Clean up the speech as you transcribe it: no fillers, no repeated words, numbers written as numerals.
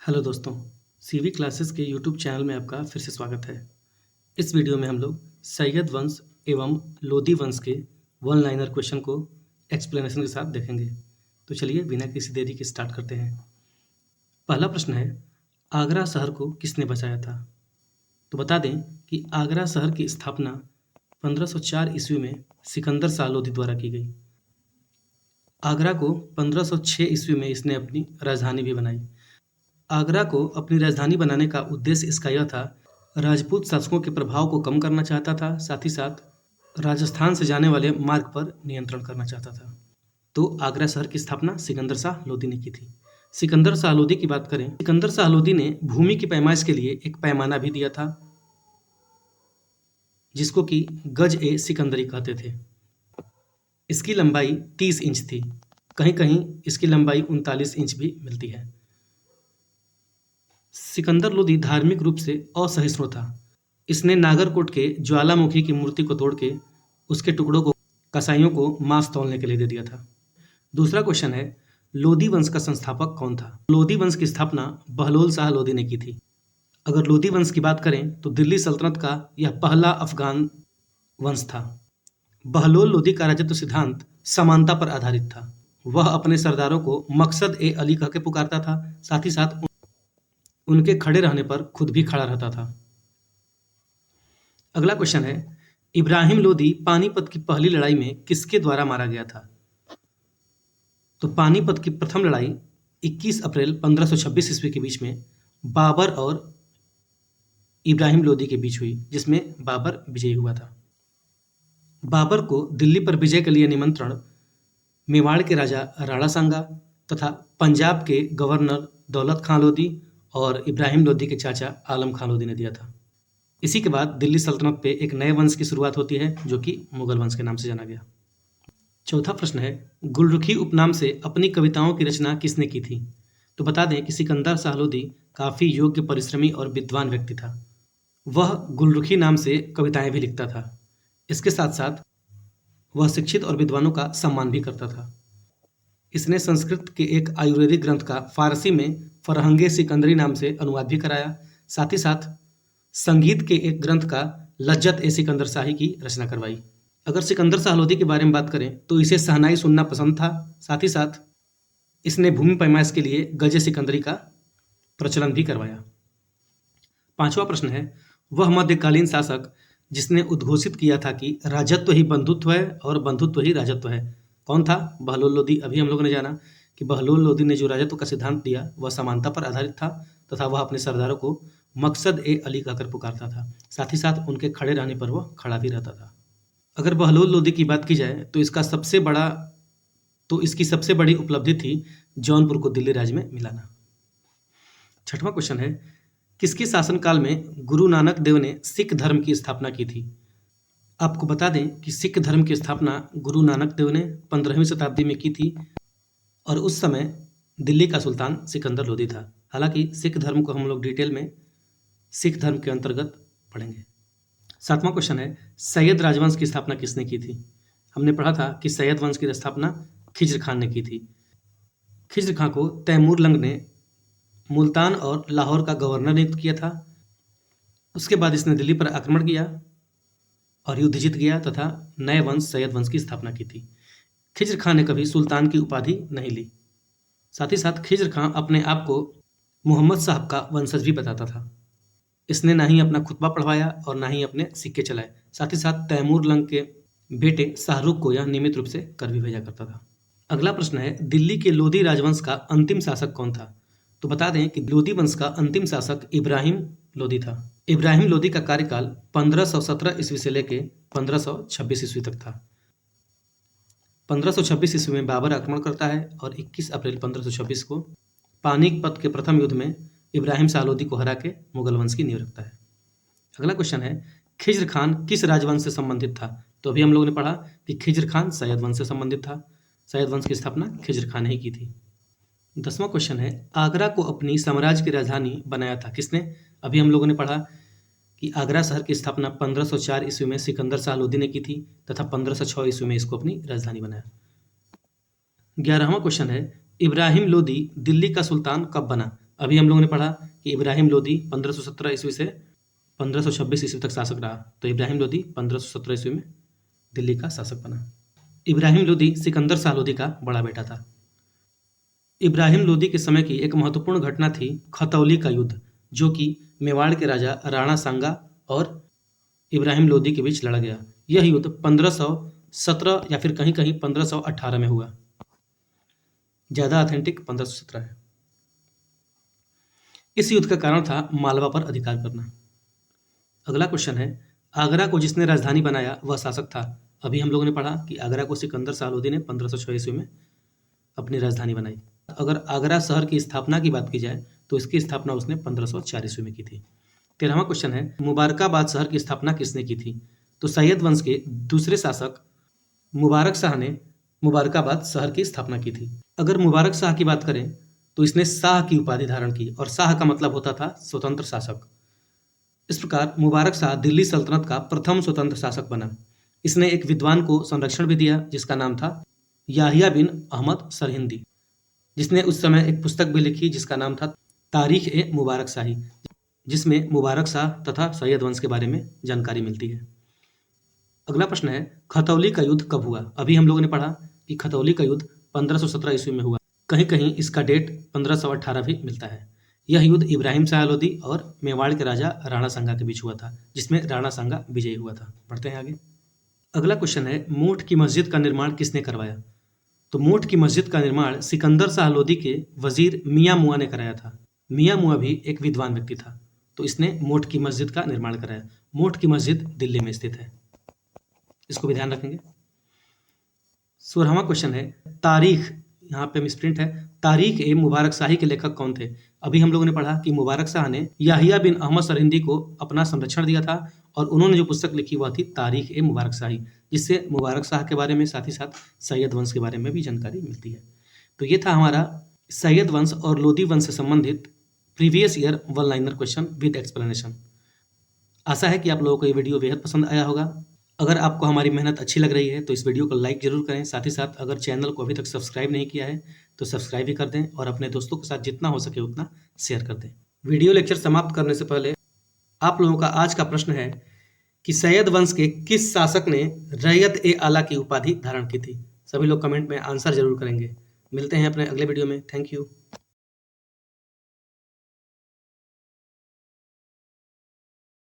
Hello दोस्तों, CV classes के YouTube channel में आपका फिर से स्वागत है। इस वीडियो में हम लोग सैयद वंश एवं लोदी वंश के वन लाइनर क्वेश्चन को एक्सप्लेनेशन के साथ देखेंगे। तो चलिए बिना किसी देरी के स्टार्ट करते हैं। पहला प्रश्न है, आगरा शहर को किसने बचाया था? तो बता दें कि आगरा शहर की स्थापना 1504 ईस्वी में सिकंदर शाह लोदी द्वारा की गई। आगरा को 1506 ईस्वी में इसने अपनी राजधानी भी बनाई। आगरा को अपनी राजधानी बनाने का उद्देश्य इसका यह था, राजपूत शासकों के प्रभाव को कम करना चाहता था, साथ ही साथ राजस्थान से जाने वाले मार्ग पर नियंत्रण करना चाहता था। तो आगरा शहर की स्थापना सिकंदर शाह लोदी ने की थी। सिकंदर शाह लोदी की बात करें, सिकंदर शाह लोदी ने भूमि की पैमाइश के लिए एक पैमाना भी दिया था, जिसको कि गज ए सिकंदरी कहते थे। इसकी लंबाई 30 इंच थी, कहीं कहीं इसकी लंबाई 39 इंच भी मिलती है। सिकंदर लोदी धार्मिक रूप से असहिष्णु था। इसने नागरकोट के ज्वालामुखी की मूर्ति को तोड़ के उसके टुकड़ों को कसाईयों को मांस तौलने के लिए दे दिया था। दूसरा क्वेश्चन है, लोदी वंश का संस्थापक कौन था? लोदी वंश की स्थापना बहलोल शाह लोदी ने की थी। अगर लोदी वंश की बात करें तो दिल्ली सल्तनत का यह पहला अफगान वंश था। बहलोल लोदी का राजत्व सिद्धांत समानता पर आधारित था। वह अपने सरदारों को मकसद ए अली कह के पुकारता था, साथ ही साथ उनके खड़े रहने पर खुद भी खड़ा रहता था। अगला क्वेश्चन है, इब्राहिम लोदी पानीपत की पहली लड़ाई में किसके द्वारा मारा गया था? तो पानीपत की प्रथम लड़ाई 21 अप्रैल 1526 ईस्वी के बीच में बाबर और इब्राहिम लोदी के बीच हुई, जिसमें बाबर विजयी हुआ था। बाबर को दिल्ली पर विजय के लिए निमंत्रण मेवाड़ के राजा राणा सांगा तथा पंजाब के गवर्नर दौलत खां लोदी और इब्राहिम लोदी के चाचा आलम खां लोदी ने दिया था। इसी के बाद दिल्ली सल्तनत पे एक नए वंश की शुरुआत होती है, जो कि मुगल वंश के नाम से जाना गया। चौथा प्रश्न है, गुलरुखी उपनाम से अपनी कविताओं की रचना किसने की थी? तो बता दें कि सिकंदर शाह लोदी काफ़ी योग्य, परिश्रमी और विद्वान व्यक्ति था। वह गुलरुखी नाम से कविताएं भी लिखता था। इसके साथ साथ वह शिक्षित और विद्वानों का सम्मान भी करता था। इसने संस्कृत के एक आयुर्वेदिक ग्रंथ का फारसी में फरहंगे सिकंदरी नाम से अनुवाद भी कराया। साथ ही साथ संगीत के एक ग्रंथ का लज्जत ए सिकंदर शाही की रचना करवाई। अगर सिकंदर शाह लोदी के बारे में बात करें तो इसे शहनाई सुनना पसंद था। साथ ही साथ इसने भूमि पैमाइश के लिए गजे सिकंदरी का प्रचलन भी करवाया। पांचवा प्रश्न है, वह मध्यकालीन शासक जिसने उद्घोषित किया था कि राजत्व ही बंधुत्व है और बंधुत्व ही राजत्व है, कौन था? बहलोल लोदी। अभी हम लोगों ने जाना कि बहलोल लोदी ने जो राजत्व का सिद्धांत दिया वह समानता पर आधारित था तथा वह अपने सरदारों को मकसद ए अली कहकर पुकारता था। साथ ही साथ उनके खड़े रहने पर वह खड़ा भी रहता था। अगर बहलोल लोदी की बात की जाए तो इसकी सबसे बड़ी उपलब्धि थी जौनपुर को दिल्ली राज्य में मिलाना। छठवां क्वेश्चन है, किसके शासनकाल में गुरु नानक देव ने सिख धर्म की स्थापना की थी? आपको बता दें कि सिख धर्म की स्थापना गुरु नानक देव ने 15वीं शताब्दी में की थी और उस समय दिल्ली का सुल्तान सिकंदर लोदी था। हालांकि सिख धर्म को हम लोग डिटेल में सिख धर्म के अंतर्गत पढ़ेंगे। सातवां क्वेश्चन है, सैयद राजवंश की स्थापना किसने की थी? हमने पढ़ा था कि सैयद वंश की स्थापना खिज्र खान ने की थी। खिज्र खान को तैमूर लंग ने मुल्तान और लाहौर का गवर्नर नियुक्त किया था। उसके बाद इसने दिल्ली पर आक्रमण किया और युद्ध जीत गया तथा नए वंश सैयद वंश की स्थापना की थी। खिज्र खान ने कभी सुल्तान की उपाधि नहीं ली। साथ ही साथ खिज्र खान अपने आप को मोहम्मद साहब का वंशज भी बताता था। इसने ना ही अपना खुतबा पढ़वाया और ना ही अपने सिक्के चलाए। साथ ही साथ तैमूर लंग के बेटे शाहरुख को यह नियमित रूप से कर भी भेजा करता था। अगला प्रश्न है, दिल्ली के लोदी राजवंश का अंतिम शासक कौन था? तो बता दें कि लोदी वंश का अंतिम शासक इब्राहिम लोदी था। इब्राहिम लोदी का कार्यकाल 1517 ईस्वी से लेकर 1526 ईस्वी तक था। 1526 ईस्वी में बाबर आक्रमण करता है और 21 अप्रैल 1526 को पानीपत के प्रथम युद्ध में इब्राहिम शाह लोदी को हरा के मुगल वंश की नींव रखता है। अगला क्वेश्चन है, खिज्र खान किस राजवंश से संबंधित था? तो अभी हम लोगों ने पढ़ा कि खिज्र खान सैयद वंश से संबंधित था। सैयद वंश की स्थापना खिज्र खान ने ही की थी। 10वां क्वेश्चन है, आगरा को अपनी साम्राज्य की राजधानी बनाया था किसने? अभी हम लोगों ने पढ़ा कि आगरा शहर की स्थापना 1504 ईस्वी में सिकंदर शाह लोदी ने की थी तथा 1506 ईस्वी में इसको अपनी राजधानी बनाया। 11वां क्वेश्चन है, इब्राहिम लोदी दिल्ली का सुल्तान कब बना? अभी हम लोगों ने पढ़ा कि इब्राहिम लोदी 1517 ईस्वी से 1526 ईस्वी तक शासक रहा। तो इब्राहिम लोदी 1517 ईस्वी में दिल्ली का शासक बना। इब्राहिम लोदी सिकंदर शाह लोदी का बड़ा बेटा था। इब्राहिम लोदी के समय की एक महत्वपूर्ण घटना थी खतौली का युद्ध, जो कि मेवाड़ के राजा राणा सांगा और इब्राहिम लोदी के बीच लड़ा गया। यह युद्ध 1517 या फिर कहीं कहीं 1518 में हुआ। ज़्यादा ऑथेंटिक 1517 है। इस युद्ध का कारण था मालवा पर अधिकार करना। अगला क्वेश्चन है, आगरा को जिसने राजधानी बनाया वह शासक था। अभी हम लोगों ने पढ़ा कि आगरा को सिकंदर शाह लोदी ने 1506 ईस्वी में अपनी राजधानी बनाई। अगर आगरा शहर की स्थापना की बात की जाए तो इसकी स्थापना उसने 1504 ईस्वी में की थी। 13वां क्वेश्चन है, मुबारकाबाद शहर की स्थापना किसने की थी। तो सैयद वंश के दूसरे शासक मुबारक शाह ने मुबारकाबाद शहर की स्थापना की थी। अगर मुबारक शाह की बात करें तो इसने शाह की उपाधि धारण की, और शाह का मतलब होता था स्वतंत्र शासक। इस प्रकार मुबारक शाह दिल्ली सल्तनत का प्रथम स्वतंत्र शासक बना। इसने एक विद्वान को संरक्षण भी दिया जिसका नाम था याहिया बिन अहमद सरहिंदी, जिसने उस समय एक पुस्तक भी लिखी जिसका नाम था तारीख ए मुबारक शाही, जिसमें मुबारक शाह तथा सैयद वंश के बारे में जानकारी मिलती है। अगला प्रश्न है, खतौली का युद्ध कब हुआ। अभी हम लोगों ने पढ़ा कि खतौली का युद्ध 1517 ईस्वी में हुआ। कहीं कहीं इसका डेट 1518 भी मिलता है। यह युद्ध इब्राहिम शाह लोदी और मेवाड़ के राजा राणा सांगा के बीच हुआ था, जिसमें राणा सांगा विजयी हुआ था। बढ़ते हैं आगे। अगला क्वेश्चन है, मोठ की मस्जिद का निर्माण किसने करवाया। तो मोठ की मस्जिद का निर्माण सिकंदर शाह लोदी के वजीर मियाँ मुआ ने कराया था। मियाँ मुआ भी एक विद्वान व्यक्ति था, तो इसने मोठ की मस्जिद का निर्माण कराया। मोठ की मस्जिद दिल्ली में स्थित है, इसको भी ध्यान रखेंगे। 16वां क्वेश्चन है, तारीख, यहाँ पे मिसप्रिंट है, तारीख ए मुबारक शाही के लेखक कौन थे। अभी हम लोगों ने पढ़ा कि मुबारक शाह ने याहिया बिन अहमद सरहिंदी को अपना संरक्षण दिया था, और उन्होंने जो पुस्तक लिखी वह थी तारीख ए मुबारक शाही, जिससे मुबारक शाह के बारे में साथ ही साथ सैयद वंश के बारे में भी जानकारी मिलती है। तो ये था हमारा सैयद वंश और लोदी वंश से संबंधित previous year one liner question with explanation. आशा है कि आप लोगों को ये वीडियो बेहद पसंद आया होगा। अगर आपको हमारी मेहनत अच्छी लग रही है तो इस वीडियो को लाइक जरूर करें। साथ ही साथ अगर चैनल को अभी तक सब्सक्राइब नहीं किया है तो सब्सक्राइब भी कर दें, और अपने दोस्तों के साथ जितना हो सके उतना शेयर कर दें। वीडियो लेक्चर समाप्त करने से पहले आप लोगों का आज का प्रश्न है कि सैयद वंश के किस शासक ने रैयत ए आला की उपाधि धारण की थी। सभी लोग कमेंट में आंसर जरूर करेंगे। मिलते हैं अपने अगले वीडियो में। Thank you.